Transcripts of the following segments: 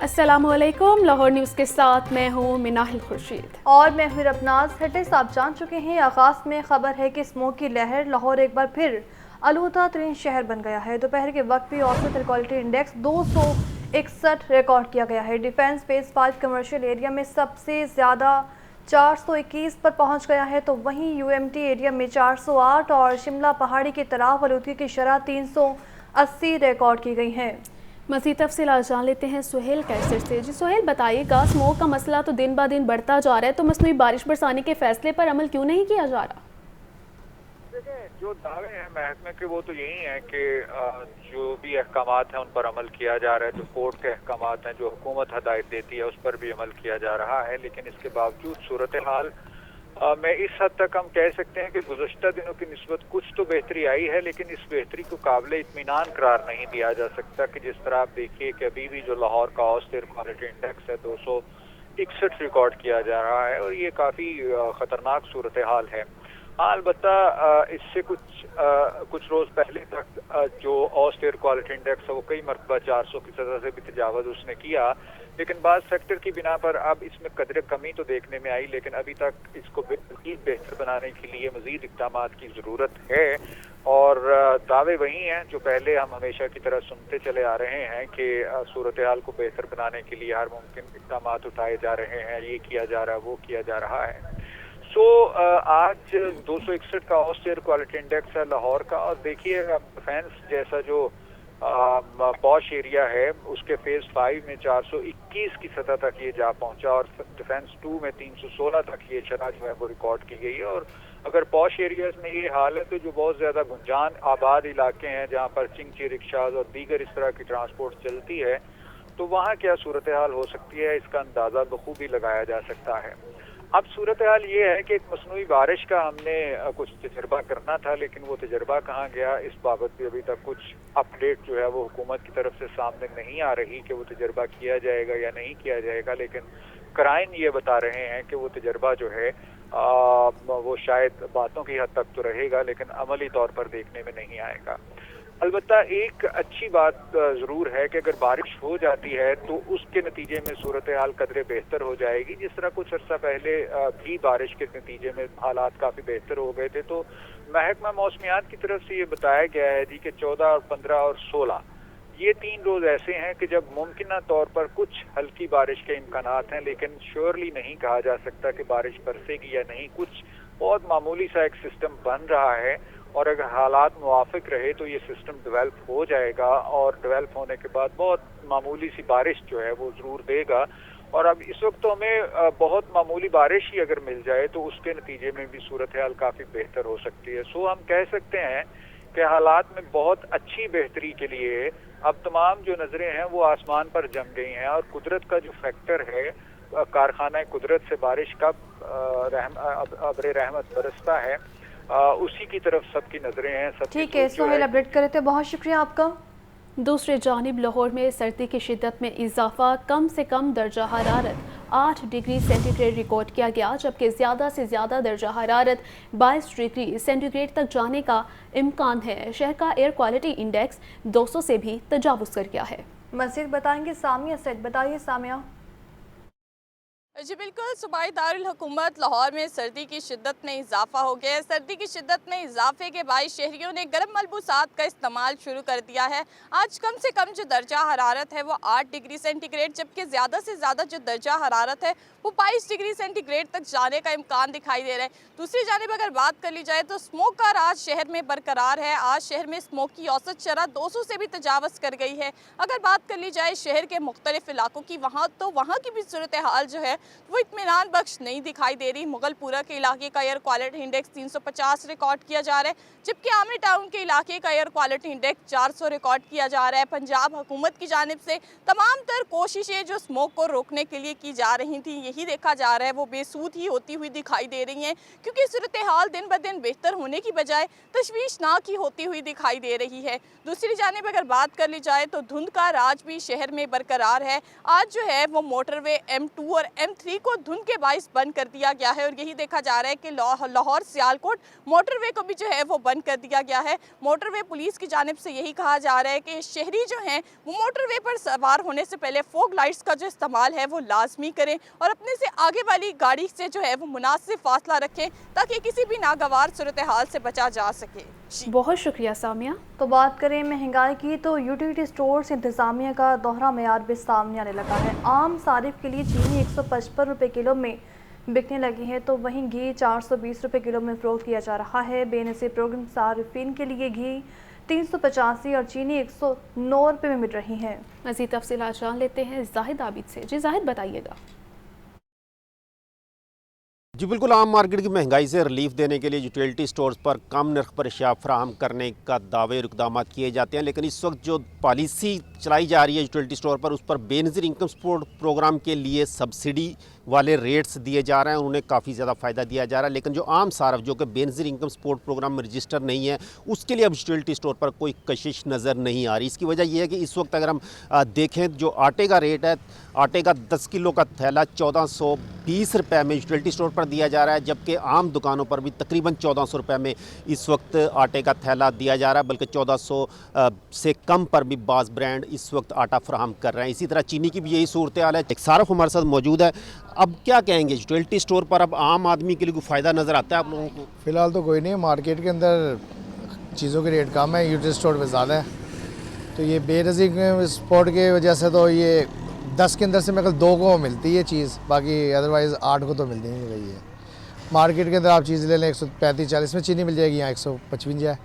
अस्सलामुअलैकुम। लाहौर न्यूज़ के साथ मैं हूँ मिनाहिल खुर्शीद और मैं हूँ रबनाज। हेडलाइंस आप जान चुके हैं। आगाज़ में खबर है कि स्मोक की लहर लाहौर एक बार फिर आलूदा तरीन शहर बन गया है। दोपहर के वक्त भी औसत एयर क्वालिटी इंडेक्स 261 रिकॉर्ड किया गया है। डिफेंस फेज 5 कमर्शियल एरिया में सबसे ज़्यादा 421 पर पहुंच गया है, तो वहीं यूएमटी एरिया में 408 और शिमला पहाड़ी की तरफ आलूदगी की शरह 380 रिकॉर्ड की गई है। मज़ीद तफ़सीलात जान लेते हैं सुहेल कैसर से। जी सुहेल, बताइएगा, स्मोक का मसला तो दिन ब दिन बढ़ता जा रहा है, तो मसनूई बारिश बरसाने के फैसले पर अमल क्यों नहीं किया जा रहा? देखिए, जो दावे हैं महकमे के वो तो यही हैं कि जो भी अहकामात हैं उन पर अमल किया जा रहा है। जो कोर्ट के अहकामात हैं, जो हुकूमत हदायत देती है, उस पर भी अमल किया जा रहा है। लेकिन इसके बावजूद सूरत हाल में इस हद तक हम कह सकते हैं कि गुज़श्ता दिनों की निस्बत कुछ तो बेहतरी आई है, लेकिन इस बेहतरी को काबिल इत्मीनान करार नहीं दिया जा सकता। कि जिस तरह आप देखिए कि अभी भी जो लाहौर का औसत एयर क्वालिटी इंडेक्स है 261 रिकॉर्ड किया जा रहा है, और ये काफ़ी ख़तरनाक सूरत हाल है। हाँ, अलबत्ता इससे कुछ रोज़ पहले तक जो औसत एयर क्वालिटी इंडेक्स है वो कई मरतबा 400 की सतह से भी तजावज़ उसने किया, लेकिन बाद फैक्टर की बिना पर अब इसमें कदर कमी तो देखने में आई, लेकिन अभी तक इसको मज़ीद बेहतर बनाने के लिए मज़ीद इक़दामात की ज़रूरत है। और दावे वही हैं जो पहले हम हमेशा की तरह सुनते चले आ रहे हैं कि सूरत हाल को बेहतर बनाने के लिए हर मुमकिन इक़दामात उठाए जा रहे हैं, ये किया जा रहा है, वो किया जा रहा है। आज 261 का औसत एयर क्वालिटी इंडेक्स है लाहौर का, और देखिए डिफेंस जैसा जो पॉश एरिया है उसके फेज 5 में 421 की सतह तक ये जा पहुंचा, और डिफेंस 2 में 316 तक ये शरह जो है वो रिकॉर्ड की गई है। और अगर पॉश एरियाज में ये हाल है, तो जो बहुत ज़्यादा गुंजान आबाद इलाके हैं जहाँ पर चिंगची रिक्शाज और दीगर इस तरह की ट्रांसपोर्ट चलती है, तो वहाँ क्या सूरत हाल हो सकती है, इसका अंदाज़ा बखूबी लगाया जा सकता है। अब सूरत हाल ये है कि एक मसनूई बारिश का हमने कुछ तजर्बा करना था, लेकिन वो तजर्बा कहाँ गया, इस बाबत भी अभी तक कुछ अपडेट जो है वो हुकूमत की तरफ से सामने नहीं आ रही कि वो तजर्बा किया जाएगा या नहीं किया जाएगा। लेकिन कराइन ये बता रहे हैं कि वो तजर्बा जो है वो शायद बातों की हद तक तो रहेगा, लेकिन अमली तौर पर देखने में नहीं आएगा। अलबत्ता एक अच्छी बात ज़रूर है कि अगर बारिश हो जाती है तो उसके नतीजे में सूरत हाल कदरे बेहतर हो जाएगी। जिस तरह कुछ अर्सा पहले भी बारिश के नतीजे में हालात काफ़ी बेहतर हो गए थे, तो महकमा मौसमियात की तरफ से ये बताया गया है जी कि 14 और 15 और 16 ये 3 रोज़ ऐसे हैं कि जब मुमकिन तौर पर कुछ हल्की बारिश के इम्कानात हैं, लेकिन श्योरली नहीं कहा जा सकता कि बारिश बरसेगी या नहीं। कुछ बहुत मामूली सा एक सिस्टम बन रहा है, और अगर हालात मुवाफिक रहे तो ये सिस्टम डेवलप हो जाएगा, और डेवलप होने के बाद बहुत मामूली सी बारिश जो है वो ज़रूर देगा। और अब इस वक्त तो हमें बहुत मामूली बारिश ही अगर मिल जाए तो उसके नतीजे में भी सूरत हाल काफ़ी बेहतर हो सकती है। सो हम कह सकते हैं कि हालात में बहुत अच्छी बेहतरी के लिए अब तमाम जो नज़रें हैं वो आसमान पर जम गई हैं, और कुदरत का जो फैक्टर है, कारखाना कुदरत से बारिश कब अब्र रहमत बरसता है, उसी की तरफ सबकी नजरें हैं। ठीक है सोहेल, अपडेट करे थे, बहुत शुक्रिया आपका। दूसरी जानिब लाहौर में सर्दी की शिद्दत में इजाफा, कम से कम दर्जा हरारत 8 डिग्री सेंटीग्रेड रिकॉर्ड किया गया, जबकि ज़्यादा से ज़्यादा दर्जा हरारत 22 डिग्री सेंटीग्रेड तक जाने का इम्कान है। शहर का एयर क्वालिटी इंडेक्स 200 से भी तजावुज़ कर गया है। मज़ीद बताएंगे सामिया सेठ। बताइए सामिया। जी बिल्कुल, सूबाई दारुल हुकूमत लाहौर में सर्दी की शिद्दत में इजाफा हो गया है। सर्दी की शिद्दत में इजाफे के बायस शहरियों ने गर्म मलबूसात का इस्तेमाल शुरू कर दिया है। आज कम से कम जो दर्जा हरारत है वो 8 डिग्री सेंटीग्रेड, जबकि ज़्यादा से ज़्यादा जो दर्जा हरारत है वो 22 डिग्री सेंटीग्रेड तक जाने का इम्कान दिखाई दे रहा है। दूसरी जानिब अगर बात कर ली जाए तो स्मोक का राज शहर में बरकरार है। आज शहर में स्मोक की औसत शरह 200 से भी तजावज़ कर गई है। अगर बात कर ली जाए शहर के मुख्तलिफ इलाकों की, वहाँ की भी सूरत हाल जो है वो इत्मीनान बख्श नहीं दिखाई दे रही। मुगलपुरा के इलाके का एयर क्वालिटी इंडेक्स 350 रिकॉर्ड किया जा रहा है, जबकि आमरी टाउन के इलाके का एयर क्वालिटी इंडेक्स 400 रिकॉर्ड किया जा रहा है। पंजाब हुकूमत की जानिब से तमाम तर कोशिशें जो स्मोक को रोकने के लिए की जा रही थी, यही देखा जा रहा है वो बेसूद ही होती हुई दिखाई दे रही हैं, क्योंकि सूरत हाल दिन ब दिन बेहतर होने की बजाय तशवीशनाक ही होती हुई दिखाई दे रही है। दूसरी जानिब अगर बात कर ली जाए तो धुंध का राज भी शहर में बरकरार है। आज जो है वो मोटरवे M2 और M3 को धुंध के बाइस बंद कर दिया गया है और यही देखा जा रहा है कि लाहौर सियालकोट मोटरवे को भी जो है वो बंद कर दिया गया है। मोटरवे पुलिस की जानिब से यही कहा जा रहा है कि शहरी जो हैं वो मोटरवे पर सवार होने से पहले फोग लाइट्स का जो इस्तेमाल है वो लाजमी करें और अपने से आगे वाली गाड़ी से जो है वो मुनासिब फासला रखें ताकि किसी भी नागवार सूरत हाल से बचा जा सके। बहुत शुक्रिया सामिया। तो बात करें महंगाई की तो यूटिलिटी स्टोर्स इंतज़ामिया का दोहरा मेयार भी सामने आने लगा है। आम सारिफ के लिए चीनी 155 रुपये किलो में बिकने लगी है तो वहीं घी 420 रुपये किलो में फ़रोख्त किया जा रहा है। बेनज़ीर प्रोग्राम सारिफिन के लिए घी 385 और चीनी 109 रुपये में मिल रही है। मज़ीद तफसीलात जान लेते हैं जाहिद आबिद से। जी जाहिद बताइएगा। जी बिल्कुल, आम मार्केट की महंगाई से रिलीफ देने के लिए यूटिलिटी स्टोर्स पर कम नर्ख पर अशिया फराहम करने का दावे और इक़दाम किए जाते हैं, लेकिन इस वक्त जो पॉलिसी चलाई जा रही है यूटिलिटी स्टोर पर उस पर बेनज़ीर इनकम सपोर्ट प्रोग्राम के लिए सब्सिडी वाले रेट्स दिए जा रहे हैं, उन्हें काफ़ी ज़्यादा फ़ायदा दिया जा रहा है। लेकिन जो आम सारफ जो कि बेनज़ीर इनकम सपोर्ट प्रोग्राम में रजिस्टर नहीं है उसके लिए अब यूटिलिटी स्टोर पर कोई कशिश नज़र नहीं आ रही। इसकी वजह यह है कि इस वक्त अगर हम देखें जो आटे का रेट है, आटे का 10 किलो का थैला 1420 रुपये में यूटिलिटी स्टोर पर दिया जा रहा है, जबकि आम दुकानों पर भी तकरीबन 1400 रुपये में इस वक्त आटे का थैला दिया जा रहा है, बल्कि 1400 से कम पर भी बाज़ ब्रांड इस वक्त आटा फराहम कर रहे हैं। इसी तरह चीनी की भी यही सूरत हाल है। एक सारफ हमारे साथ मौजूद है। अब क्या कहेंगे, यूटिलिटी स्टोर पर अब आम आदमी के लिए कोई फ़ायदा नज़र आता है आप लोगों को? फ़िलहाल तो कोई नहीं, मार्केट के अंदर चीज़ों के रेट कम है, यूटिलिटी स्टोर पे ज़्यादा है, तो ये बेनज़ीर स्पोर्ट की वजह से तो ये 10 के अंदर से मेरे ख्याल 2 को मिलती है चीज़, बाकी अदरवाइज़ 8 को तो मिलती नहीं रही है। मार्केट के अंदर आप चीज़ ले लें 135-40 में चीनी मिल जाएगी, यहाँ 155 है।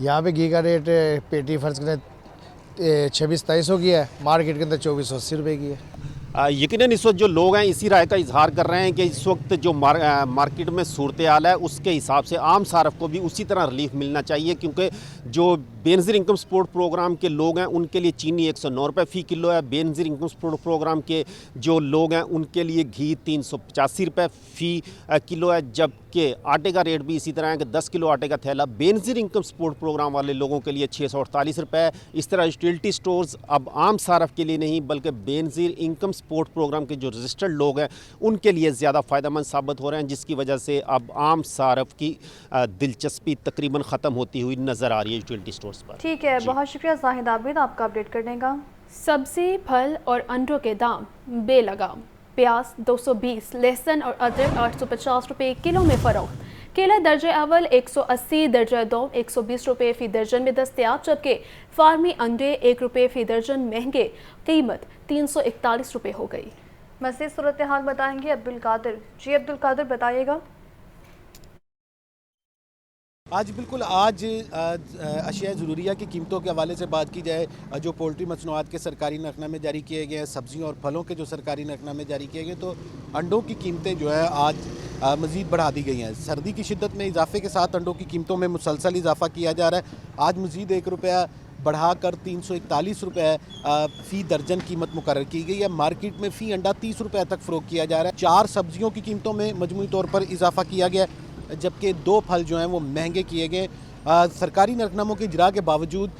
यहाँ पे घी का रेट पेटी फर्ज करें 26-27 की है, मार्केट के अंदर 2480 रुपये की है। यकीनन इस वक्त जो लोग हैं इसी राय का इजहार कर रहे हैं कि इस वक्त जो मार्केट में सूरत हाल है उसके हिसाब से आम सारफ को भी उसी तरह रिलीफ मिलना चाहिए, क्योंकि जो बेनज़ीर इनकम सपोर्ट प्रोग्राम के लोग हैं उनके लिए चीनी 109 रुपये फ़ी किलो है। बेनज़ीर इनकम सपोर्ट प्रोग्राम के जो लोग हैं उनके लिए घी 385 रुपये फ़ी किलो है, जबकि आटे का रेट भी इसी तरह है कि 10 किलो आटे का थैला बेनज़ीर इनकम सपोर्ट प्रोग्राम वाले लोगों के लिए 648 रुपये है। इस तरह यूटिलिटी स्टोर्स अब आम सारफ के लिए नहीं बल्कि बेनज़ीर इनकम सपोर्ट प्रोग्राम के जो रजिस्टर्ड लोग हैं उनके लिए ज़्यादा फ़ायदेमंद साबित हो रहे हैं, जिसकी वजह से अब आम सारफ की दिलचस्पी तकरीबन ख़त्म होती हुई नज़र आ रही है यूटिलिटी स्टोर्स पर। ठीक है, बहुत शुक्रिया जाहिद आबिद आपका अपडेट करने का। सब्जी, फल और अंडों के दाम बेलगाम। प्याज 220, लहसुन और अदरक 850 रुपये किलो में फ़रोख्त। केला दर्जे अव्वल 180, दर्जा दो 120 रुपये फ़ी दर्जन में दस्तयाब, जबकि फार्मी अंडे 1 रुपये फ़ी दर्जन महंगे, कीमत 341 रुपये हो गई। मज़ीद सूरत हाल बताएंगे अब्दुल कादिर। जी अब्दुल कादिर बताइएगा। आज बिल्कुल आज अशिया ज़रूरिया की कीमतों के हवाले से बात की जाए, जो पोल्ट्री मसनूआत के सरकारी नरखनामे जारी किए गए हैं, सब्जियों और फलों के जो सरकारी नरखनामे जारी किए गए, तो अंडों की कीमतें जो है आज मज़ीद बढ़ा दी गई हैं। सर्दी की शिद्दत में इजाफे के साथ अंडों की कीमतों में मुसलसल इजाफा किया जा रहा है। आज मज़ीद 1 रुपया बढ़ाकर 341 रुपये फ़ी दर्जन कीमत मुकर्रर की गई है। मार्केट में फ़ी अंडा 30 रुपये तक फ़रोख्त किया जा रहा है। 4 सब्जियों की कीमतों में मजमूई तौर पर इजाफा किया गया, जबकि 2 फल जो हैं वो महंगे किए गए। सरकारी नरखनामों के इजरा के बावजूद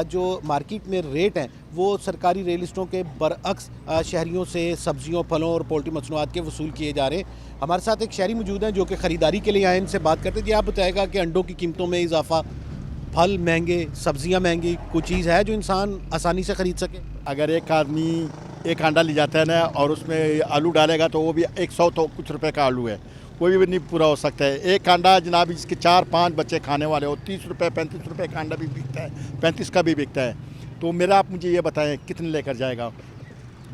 जो मार्केट में रेट हैं वो सरकारी रियलिस्टों के बरअक्स शहरियों से सब्जियों, फलों और पोल्ट्री मसनूआत के वसूल किए जा रहे हैं। हमारे साथ एक शहरी मौजूद हैं जो कि ख़रीदारी के लिए आए, इनसे बात करते हैं। जी आप बताएगा कि अंडों की कीमतों में इजाफा, फल महंगे, सब्जियां महंगी, कोई चीज़ है जो इंसान आसानी से ख़रीद सके? अगर एक आदमी एक अंडा ले जाता है ना और उसमें आलू डालेगा तो वो भी 100 तो कुछ रुपए का आलू है, कोई भी नहीं पूरा हो सकता है। एक अंडा जनाब जिसके 4-5 बच्चे खाने वाले हो 30 रुपये 35 रुपये का अंडा भी बिकता है, 35 का भी बिकता है। तो मेरा आप मुझे ये बताएं कितने लेकर जाएगा?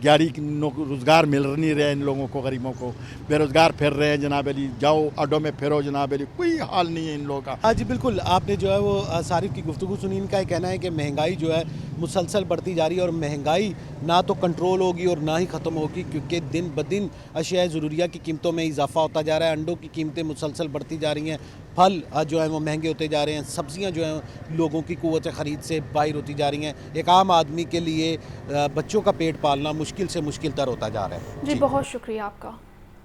गाड़ी रोज़गार मिल नहीं रहा है इन लोगों को, गरीबों को, बेरोज़गार फिर रहे हैं जनाब अली। जाओ अड्डों में फिरो जनाब अली, कोई हाल नहीं है इन लोगों का। हाँ जी बिल्कुल, आपने जो है वो सारिफ की गुफ्तगू सुनी। इनका ये कहना है कि महंगाई जो है मुसलसल बढ़ती जा रही है और महंगाई ना तो कंट्रोल होगी और ना ही ख़त्म होगी, क्योंकि दिन ब दिन अशिया ज़रूरिया की कीमतों में इजाफा होता जा रहा है। अंडों की कीमतें मुसलसल बढ़ती जा रही हैं, फल जो है वो महंगे होते जा रहे हैं, सब्जियां जो हैं लोगों की कुव्वत ख़रीद से बाहर होती जा रही हैं। एक आम आदमी के लिए बच्चों का पेट पालना मुश्किल से मुश्किल तर होता जा रहा है। जी बहुत शुक्रिया आपका।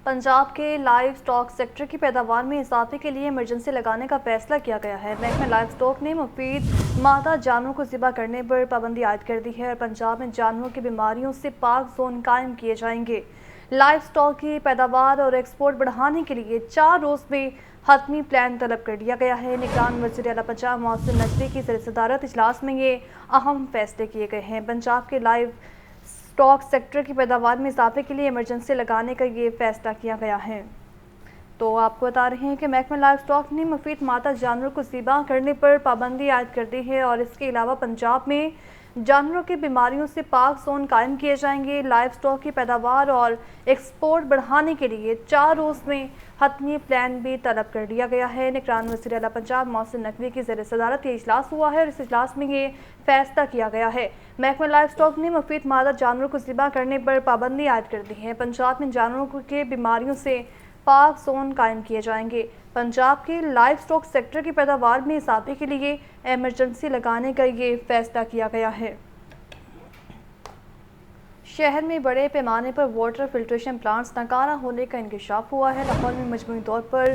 पंजाब के लाइव स्टॉक सेक्टर की पैदावार में इजाफे के लिए इमरजेंसी लगाने का फैसला किया गया है। महकमा लाइव स्टॉक ने मुफीद मादा जानवरों को ज़िबा करने पर पाबंदी आयद कर दी है और पंजाब में जानवरों की बीमारियों से पाक जोन कायम किए जाएंगे। لائف سٹاک کی پیداوار اور ایکسپورٹ بڑھانے کے لیے 4 روز میں حتمی پلان طلب کر لیا گیا ہے۔ نگران وزیر اعلیٰ پنجاب محسن نقوی کی زیر صدارت اجلاس میں یہ اہم فیصلے کیے گئے ہیں۔ پنجاب کے لائف سٹاک سیکٹر کی پیداوار میں اضافے کے لیے ایمرجنسی لگانے کا یہ فیصلہ کیا گیا ہے۔ تو آپ کو بتا رہے ہیں کہ محکمہ لائف سٹاک نے مفید مادہ جانوروں کو ذبح کرنے پر پابندی عائد کر دی ہے اور اس کے علاوہ پنجاب میں جانوروں کی بیماریوں سے پاک زون قائم کیے جائیں گے۔ لائف سٹاک کی پیداوار اور ایکسپورٹ بڑھانے کے لیے 4 روز میں حتمی پلان بھی طلب کر لیا گیا ہے۔ نگران وزیر اعلیٰ پنجاب محسن نقوی کی زیر صدارت یہ اجلاس ہوا ہے اور اس اجلاس میں یہ فیصلہ کیا گیا ہے۔ محکمہ لائف سٹاک نے مفید مادہ جانوروں کو ذبح کرنے پر پابندی عائد کر دی ہے۔ پنجاب میں جانوروں کے بیماریوں سے پاک زون قائم کیے جائیں گے۔ پنجاب کے لائف سٹاک سیکٹر کی پیداوار میں اضافے کے لیے ایمرجنسی لگانے کا یہ فیصلہ کیا گیا ہے۔ شہر میں بڑے پیمانے پر واٹر فلٹریشن پلانٹس ناکارہ ہونے کا انکشاف ہوا ہے۔ لاہور میں مجموعی طور پر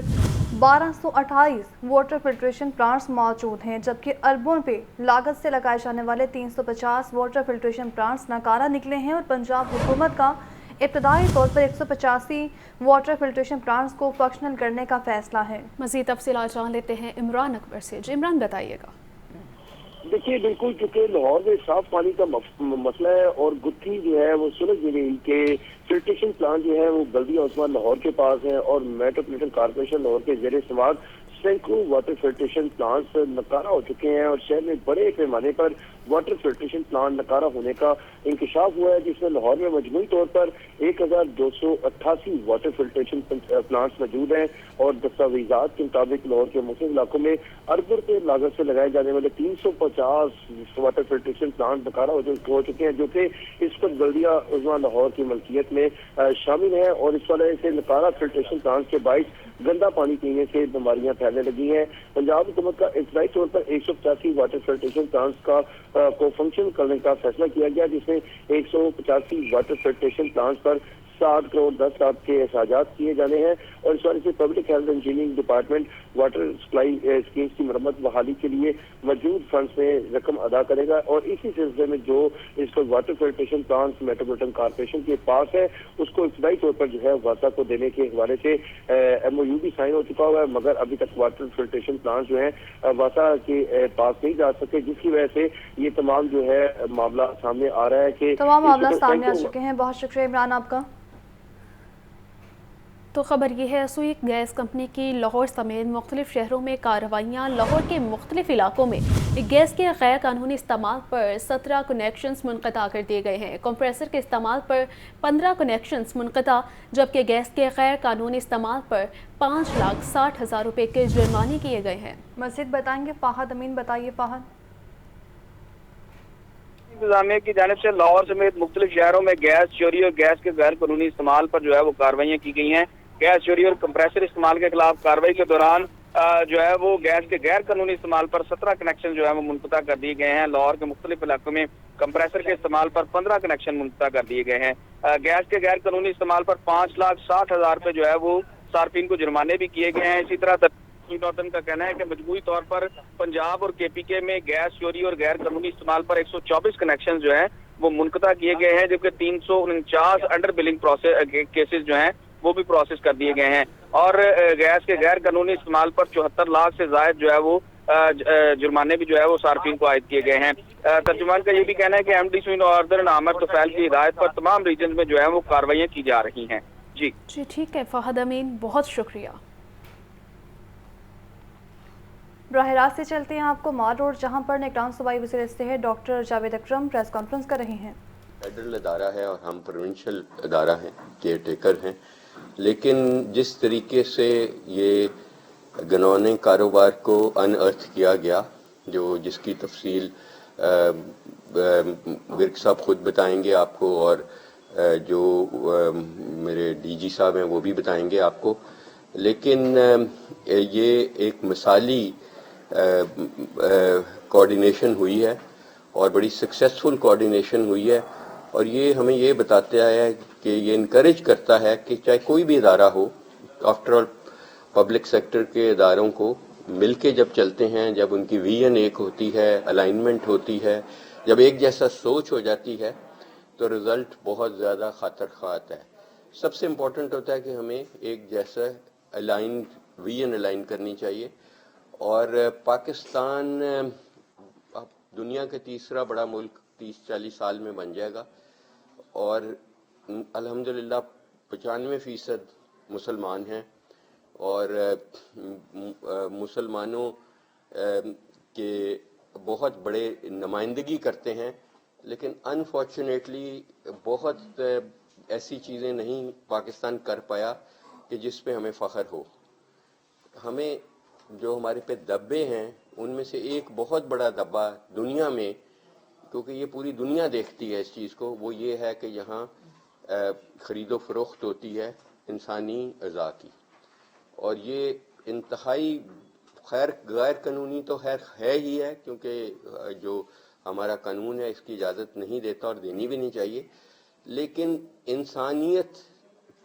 1228 واٹر فلٹریشن پلانٹس موجود ہیں، جبکہ اربوں پہ لاگت سے لگائے جانے والے 350 واٹر فلٹریشن پلانٹس ناکارہ نکلے ہیں اور پنجاب حکومت کا ابتدائی طور پر 185 واٹر فلٹریشن پلانٹس کو فنکشنل کرنے کا فیصلہ ہے۔ مزید تفصیلات جان لیتے ہیں عمران اکبر سے۔ جی عمران بتائیے گا۔ دیکھیے بالکل، چونکہ لاہور میں صاف پانی کا مسئلہ ہے اور گتھی جو ہے وہ سلجھ نہیں رہی کہ فلٹریشن پلانٹ جو ہے وہ بلدیہ عثمان لاہور کے پاس ہے اور میٹروپولیٹن کارپوریشن لاہور کے زیر استعمال سینکڑوں واٹر فلٹریشن پلانٹس ناکارہ ہو چکے ہیں اور شہر میں بڑے پیمانے پر واٹر فلٹریشن پلانٹ ناکارہ ہونے کا انکشاف ہوا ہے، جس میں لاہور میں مجموعی طور پر 1288 واٹر فلٹریشن پلانٹس موجود ہیں اور دستاویزات کے مطابق لاہور کے مختلف علاقوں میں ارب روپے لاگت سے لگائے جانے والے 350 واٹر فلٹریشن پلانٹ ناکارہ ہو چکے ہیں، جو کہ اس پر بلدیہ عثمان لاہور کی ملکیت میں شامل ہیں اور اس وجہ سے ناکارہ فلٹریشن پلانٹ کے باعث گندا پانی پینے سے بیماریاں پھیلنے لگی ہیں۔ پنجاب حکومت کا ابتدائی طور پر 185 واٹر فلٹریشن پلانٹس کو فنکشن کرنے کا فیصلہ کیا گیا، جس میں 185 واٹر فلٹریشن پلانٹس پر 7 کروڑ 10 لاکھ کے اخراجات کیے جانے ہیں اور اس وجہ سے public health engineering department water supply schemes کی مرمت بحالی کے لیے موجود فنڈز میں رقم ادا کرے گا اور اسی سلسلے میں جو اس کو water filtration plants metropolitan corporation کے پاس ہے اس کو ابتدائی طور پر جو ہے واسا کو دینے کے حوالے سے MOU بھی سائن ہو چکا ہوا ہے، مگر ابھی تک واٹر فلٹریشن پلانٹ جو ہیں واسا کے پاس نہیں جا سکے، جس کی وجہ سے یہ تمام جو ہے معاملہ سامنے آ رہا ہے کہ تمام معاملات سامنے آ چکے ہیں۔ بہت شکریہ عمران آپ کا۔ تو خبر یہ ہے سوئی گیس کمپنی کی لاہور سمیت مختلف شہروں میں کارروائیاں۔ لاہور کے مختلف علاقوں میں گیس کے غیر قانونی استعمال پر 17 کنیکشنز منقطع کر دیے گئے ہیں۔ کمپریسر کے استعمال پر 15 کنیکشنز منقطع، جبکہ گیس کے غیر قانونی استعمال پر 5,60,000 روپے کے جرمانے کیے گئے ہیں۔ مزید بتائیں گے فہد امین، بتائیے فہد۔ انتظامیہ کی جانب سے لاہور سمیت مختلف شہروں میں گیس چوری اور گیس کے غیر قانونی استعمال پر جو ہے وہ کارروائیاں کی گئی ہیں۔ گیس چوری اور کمپریسر استعمال کے خلاف کارروائی کے دوران جو ہے وہ گیس کے غیر قانونی استعمال پر 17 کنیکشن جو ہے وہ منقطع کر دیے گئے ہیں۔ لاہور کے مختلف علاقوں میں کمپریسر کے استعمال پر 15 کنیکشن منقطع کر دیے گئے ہیں۔ گیس کے غیر قانونی استعمال پر 5,60,000 روپے جو ہے وہ صارفین کو جرمانے بھی کیے گئے ہیں۔ اسی طرح نوٹن کا کہنا ہے کہ مجموعی طور پر پنجاب اور KPK میں گیس چوری اور غیر قانونی استعمال پر 124 کنیکشن جو ہیں وہ منقطع کیے گئے ہیں، جبکہ 349 انڈر بلنگ کیسز جو ہیں وہ بھی پروسیس کر دیے گئے ہیں اور گیس کے غیر قانونی استعمال پر 74 لاکھ سے زائد جو ہے وہ جرمانے بھی جو ہے وہ صارفین کو عائد کیے گئے ہیں۔ ترجمان کا یہ بھی کہنا ہے کہ MD سوئی ناردرن عامر طفیل کی ہدایت پر تمام ریجنز میں جو ہے وہ کارروائیاں کی جا رہی ہیں۔ جی ٹھیک ہے فہد امین، بہت شکریہ۔ براہ راست سے چلتے ہیں آپ کو مال روڈ، جہاں پر نگران صوبائی وزیر صحت ڈاکٹر جاوید اکرم پریس کانفرنس کر رہے ہیں۔ فیڈرل ادارہ ہے اور ہم پروونشل ادارہ ہیں، کیئر ٹیکر ہیں، لیکن جس طریقے سے یہ گنونے کاروبار کو ان ارتھ کیا گیا، جس کی تفصیل ورک صاحب خود بتائیں گے آپ کو اور جو میرے DG صاحب ہیں وہ بھی بتائیں گے آپ کو، لیکن یہ ایک مثالی کوارڈینیشن ہوئی ہے اور بڑی سکسیسفل کوارڈینیشن ہوئی ہے اور یہ ہمیں یہ بتاتا ہے کہ یہ انکریج کرتا ہے کہ چاہے کوئی بھی ادارہ ہو، آفٹر آل پبلک سیکٹر کے اداروں کو مل کے جب چلتے ہیں، جب ان کی ویژن ایک ہوتی ہے، الائنمنٹ ہوتی ہے، جب ایک جیسا سوچ ہو جاتی ہے تو رزلٹ بہت زیادہ خاطر خواہ ہے۔ سب سے امپورٹنٹ ہوتا ہے کہ ہمیں ایک جیسا ویژن الائن کرنی چاہیے. اور پاکستان اب دنیا کا تیسرا بڑا ملک 30-40 سال میں بن جائے گا, اور الحمدللہ 95% مسلمان ہیں, اور مسلمانوں کے بہت بڑے نمائندگی کرتے ہیں. لیکن انفارچونیٹلی بہت ایسی چیزیں نہیں پاکستان کر پایا کہ جس پہ ہمیں فخر ہو. ہمیں جو ہمارے پہ دبے ہیں ان میں سے ایک بہت بڑا دبا دنیا میں, کیونکہ یہ پوری دنیا دیکھتی ہے اس چیز کو, وہ یہ ہے کہ یہاں خرید و فروخت ہوتی ہے انسانی اعضاء کی, اور یہ انتہائی غیر قانونی تو ہے ہی ہے, کیونکہ جو ہمارا قانون ہے اس کی اجازت نہیں دیتا اور دینی بھی نہیں چاہیے. لیکن انسانیت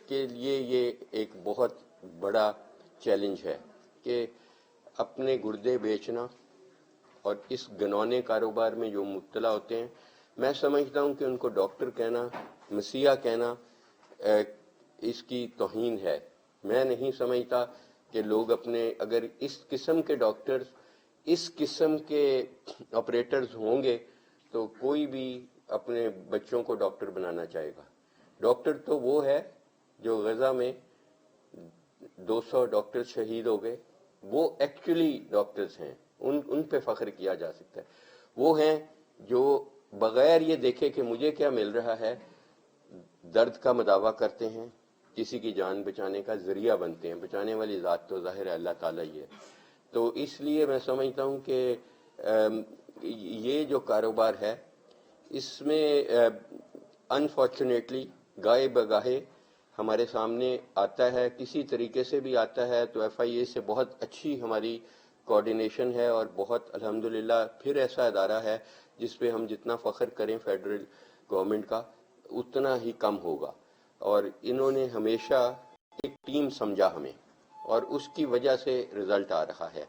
کے لیے یہ ایک بہت بڑا چیلنج ہے کہ اپنے گردے بیچنا اور اس گنونے کاروبار میں جو مبتلا ہوتے ہیں, میں سمجھتا ہوں کہ ان کو ڈاکٹر کہنا, مسیحا کہنا اس کی توہین ہے. میں نہیں سمجھتا کہ لوگ اگر اس قسم کے ڈاکٹرز, اس قسم کے آپریٹرز ہوں گے تو کوئی بھی اپنے بچوں کو ڈاکٹر بنانا چاہے گا. ڈاکٹر تو وہ ہے جو غزہ میں 200 ڈاکٹر شہید ہو گئے, وہ ایکچولی ڈاکٹرز ہیں, ان پہ فخر کیا جا سکتا ہے. وہ ہیں جو بغیر یہ دیکھے کہ مجھے کیا مل رہا ہے درد کا مداوع کرتے ہیں, کسی کی جان بچانے کا ذریعہ بنتے ہیں. بچانے والی ذات تو ظاہر ہے اللہ تعالیٰ ہی ہے. تو اس لیے میں سمجھتا ہوں کہ یہ جو کاروبار ہے اس میں انفارچونیٹلی گاہے بگاہے ہمارے سامنے آتا ہے, کسی طریقے سے بھی آتا ہے. تو FIA سے بہت اچھی ہماری کوارڈینیشن ہے, اور بہت الحمدللہ پھر ایسا ادارہ ہے جس پہ ہم جتنا فخر کریں فیڈرل گورنمنٹ کا اتنا ہی کم ہوگا. اور انہوں نے ہمیشہ ایک ٹیم سمجھا ہمیں, اور اس کی وجہ سے رزلٹ آ رہا ہے.